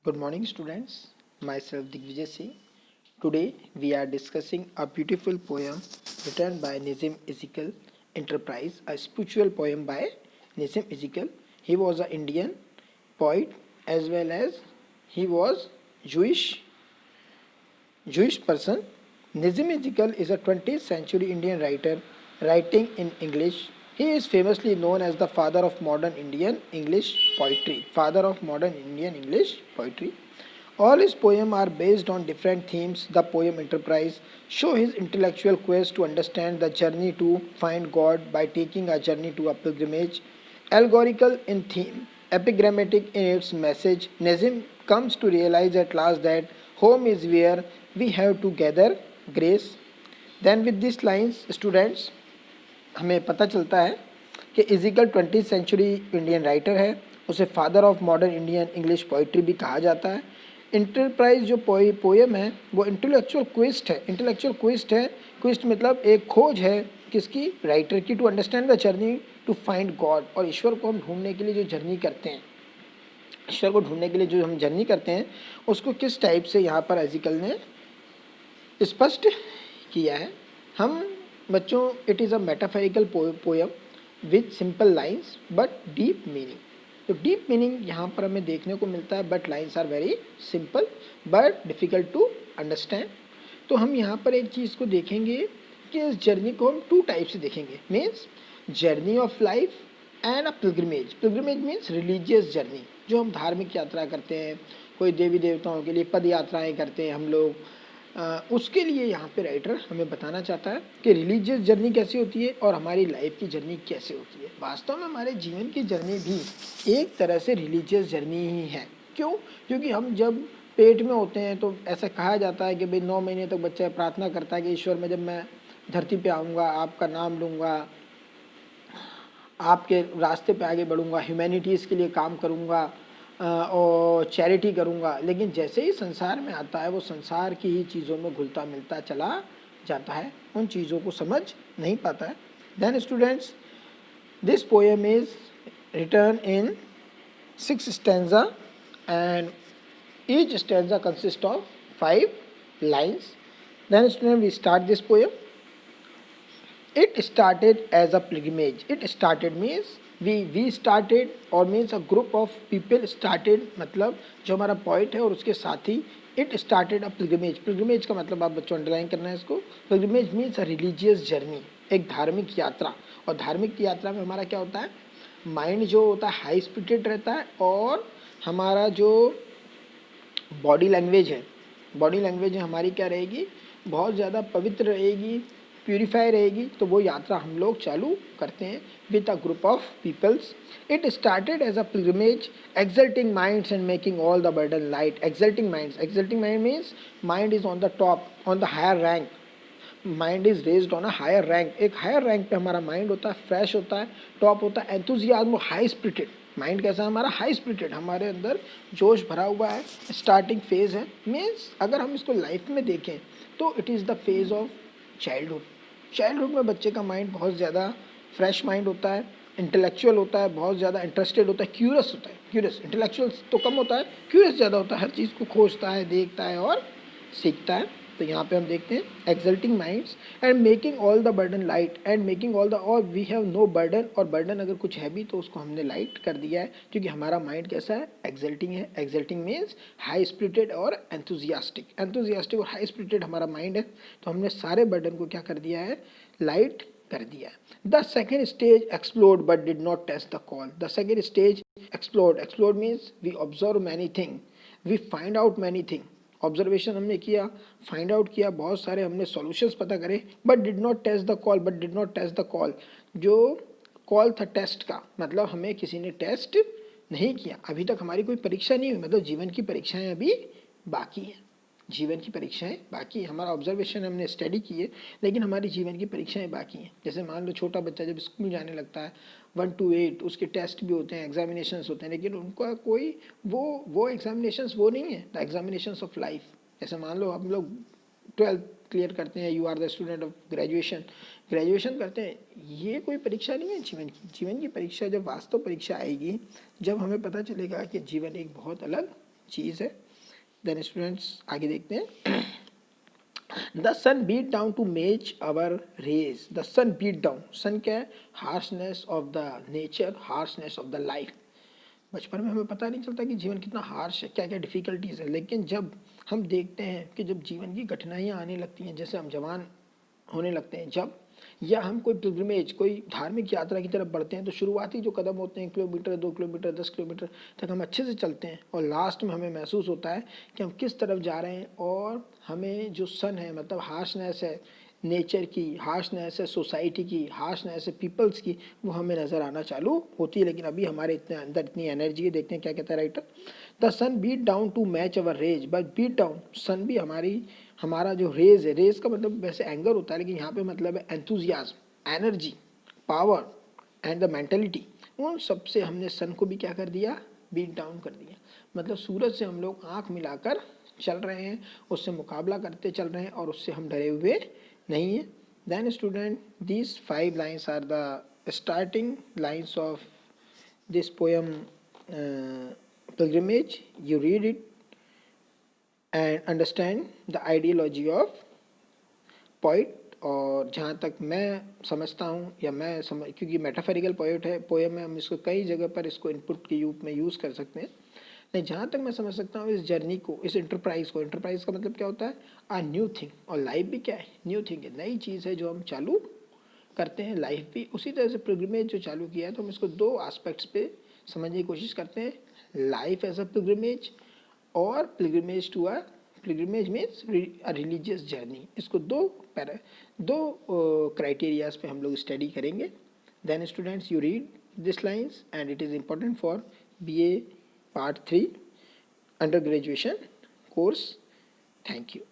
Good morning, students. Myself Digvijay Singh. Today we are discussing a beautiful poem written by Nizam Ezekiel Enterprise, a spiritual poem by Nizam Ezekiel. He was an Indian poet as well as he was Jewish person. Nizam Ezekiel is a 20th century Indian writer writing in English. He is famously known as the father of modern Indian English poetry. Father of modern Indian English poetry. All his poems are based on different themes. The poem Enterprise show his intellectual quest to understand the journey to find God by taking a journey to a pilgrimage. Allegorical in theme, epigrammatic in its message, Nazim comes to realize at last that home is where we have to gather grace. Then with these lines, students, हमें पता चलता है कि is equal 20th century Indian writer है. उसे father of modern Indian English poetry भी कहा जाता है. इंटरप्राइज जो पोएम है वो इंटेलेक्चुअल क्वेस्ट है. क्वेस्ट मतलब एक खोज है किसकी, राइटर की, to understand the journey to find God. और ईश्वर को हम ढूंढने के लिए जो जर्नी करते हैं, ईश्वर को ढूंढने के लिए जो हम जर्नी करते हैं, उसको किस टाइप से यहाँ पर एजिकल ने स्पष्ट किया है. हम बच्चों, it is a metaphorical poem with simple lines but deep meaning. तो डीप मीनिंग यहाँ पर हमें देखने को मिलता है, but lines are very simple but difficult to understand. तो हम यहाँ पर एक चीज़ को देखेंगे कि इस जर्नी को हम टू टाइप से देखेंगे. Means journey of life and a pilgrimage. Pilgrimage means religious journey, जो हम धार्मिक यात्रा करते हैं, कोई देवी देवताओं के लिए पद यात्राएँ करते हैं हम लोग. उसके लिए यहाँ पे राइटर हमें बताना चाहता है कि रिलीजियस जर्नी कैसी होती है और हमारी लाइफ की जर्नी कैसे होती है. वास्तव में हमारे जीवन की जर्नी भी एक तरह से रिलीजियस जर्नी ही है. क्यों? क्योंकि हम जब पेट में होते हैं तो ऐसा कहा जाता है कि भाई 9 महीने तक बच्चा प्रार्थना करता है कि ईश्वर में जब मैं धरती पे आऊँगा, आपका नाम लूँगा, आपके रास्ते पे आगे बढ़ूँगा, ह्यूमैनिटीज़ के लिए काम करूँगा और चैरिटी करूँगा. लेकिन जैसे ही संसार में आता है वो संसार की ही चीज़ों में घुलता मिलता चला जाता है, उन चीज़ों को समझ नहीं पाता है. Then students, this poem is written in 6 stanza and each stanza consist of 5 lines. Then student, we start this poem. It started as a pilgrimage. It started means we started और means a group of people started, मतलब जो हमारा point है और उसके साथी. It started a pilgrimage. pilgrimage का मतलब आप बच्चों अंडरलाइन करना है इसको. pilgrimage means a religious journey, एक धार्मिक यात्रा. और धार्मिक यात्रा में हमारा क्या होता है, माइंड जो होता है हाई स्पिरिटेड रहता है और हमारा जो बॉडी लैंग्वेज है, हमारी क्या रहेगी, बहुत ज़्यादा पवित्र रहेगी, प्यूरीफाई रहेगी. तो वो यात्रा हम लोग चालू करते हैं with a group of peoples. It started as a pilgrimage, exalting minds and making all the burden light. Exalting mind means mind is on the top, on the higher rank. Mind is raised on a higher rank. एक higher rank पे हमारा mind होता है, fresh होता है, top होता है, enthusiasm, high spirited. Mind कैसा है हमारा, हाई स्पिरिटेड, हमारे अंदर जोश भरा हुआ है. स्टार्टिंग फेज है. मीन्स अगर हम इसको लाइफ में देखें तो it is the phase of childhood में बच्चे का माइंड बहुत ज़्यादा फ्रेश माइंड होता है, इंटेलेक्चुअल होता है, बहुत ज़्यादा इंटरेस्टेड होता है, क्यूरियस होता है. इंटेलेक्चुअल तो कम होता है, क्यूरियस ज़्यादा होता है, हर चीज़ को खोजता है, देखता है और सीखता है. तो यहाँ पे हम देखते हैं exalting minds and making all the burden light. And making all the, और वी हैव नो बर्डन, और बर्डन अगर कुछ है भी तो उसको हमने लाइट कर दिया है क्योंकि हमारा माइंड कैसा है, एक्सल्टिंग है. एक्सल्टिंग मीन्स हाई स्पिरिटेड और एंथुजियास्टिक और हाई स्पिरिटेड हमारा माइंड है. तो हमने सारे बर्डन को क्या कर दिया है, लाइट कर दिया है. The second stage explored but did not test the call. The second stage explored means we observe many thing, we find out many thing. Observation हमने किया, फाइंड आउट किया, बहुत सारे हमने सॉल्यूशंस पता करे, but did not test the call. जो call था टेस्ट का, मतलब हमें किसी ने टेस्ट नहीं किया. अभी तक हमारी कोई परीक्षा नहीं हुई, मतलब जीवन की परीक्षाएं अभी बाकी हैं. हमारा ऑब्जर्वेशन हमने स्टडी की है लेकिन हमारी जीवन की परीक्षाएं बाकी हैं. जैसे मान लो छोटा बच्चा जब स्कूल जाने लगता है 1 to 8 उसके टेस्ट भी होते हैं, एग्जामिनेशंस होते हैं, लेकिन उनका कोई वो एग्जामिनेशंस वो नहीं है द एग्जामिनेशंस ऑफ लाइफ. जैसे मान लो हम लोग 12th क्लियर करते हैं, you are the student of graduation करते हैं, ये कोई परीक्षा नहीं है जीवन की परीक्षा जब वास्तव परीक्षा आएगी, जब हमें पता चलेगा कि जीवन एक बहुत अलग चीज़ है। देन स्टूडेंट्स आगे देखते हैं। The sun beat down to match our rage. The sun beat down, sun क्या है? Harshness of the nature, harshness of the life. बचपन में हमें पता नहीं चलता कि जीवन कितना हार्श है, क्या क्या डिफ़िकल्टीज़ है, लेकिन जब हम देखते हैं कि जब जीवन की कठिनाइयाँ आने लगती हैं, जैसे हम जवान होने लगते हैं जब, या हम कोई पिलग्रिमेज, कोई धार्मिक यात्रा की तरफ बढ़ते हैं, तो शुरुआती जो कदम होते हैं, किलोमीटर, 2 किलोमीटर, 10 किलोमीटर तक हम अच्छे से चलते हैं, और लास्ट में हमें महसूस होता है कि हम किस तरफ जा रहे हैं, और हमें जो सन है, मतलब हार्शनेस है नेचर की, हार्शनेस है सोसाइटी की, हार्शनेस है पीपल्स की, वो हमें नज़र आना चालू होती है। लेकिन अभी हमारे इतने अंदर इतनी एनर्जी है। देखते हैं क्या कहता है writer. The sun beat down to match our rage, but beat down, sun भी हमारा जो रेज है, रेज का मतलब वैसे एंगर होता है, लेकिन यहाँ पे मतलब है enthusiasm, energy, power and the mentality, उन सबसे हमने सन को भी क्या कर दिया? बीट डाउन कर दिया। मतलब सूरज से हम लोग आँख मिलाकर चल रहे हैं, उससे मुकाबला करते चल रहे हैं, और उससे हम डरे हुए नहीं है। Then student, these 5 lines are the starting lines of this poem, pilgrimage. You read it and understand the ideology of poet। और जहाँ तक मैं समझता हूँ, या क्योंकि मेटाफरिकल पोएट है, पोएम है, हम इसको कई जगह पर इसको इनपुट के रूप में यूज़ कर सकते हैं। नहीं, जहाँ तक मैं समझ सकता हूँ, इस जर्नी को, इस इंटरप्राइज को, इंटरप्राइज का मतलब क्या होता है? आ न्यू थिंग, और लाइफ भी क्या है? न्यू थिंग है, नई चीज़ है जो हम चालू करते हैं। लाइफ भी उसी तरह से पिलग्रिमेज जो चालू किया है, तो हम इसको 2 एस्पेक्ट्स पे समझने की कोशिश करते हैं, लाइफ एज अ पिलग्रिमेज, और pilgrimage means a religious journey. इसको दो क्राइटेरियाज पे हम लोग स्टडी करेंगे। Then students, you read this lines and it is important for BA Part 3 under graduation course. Thank you.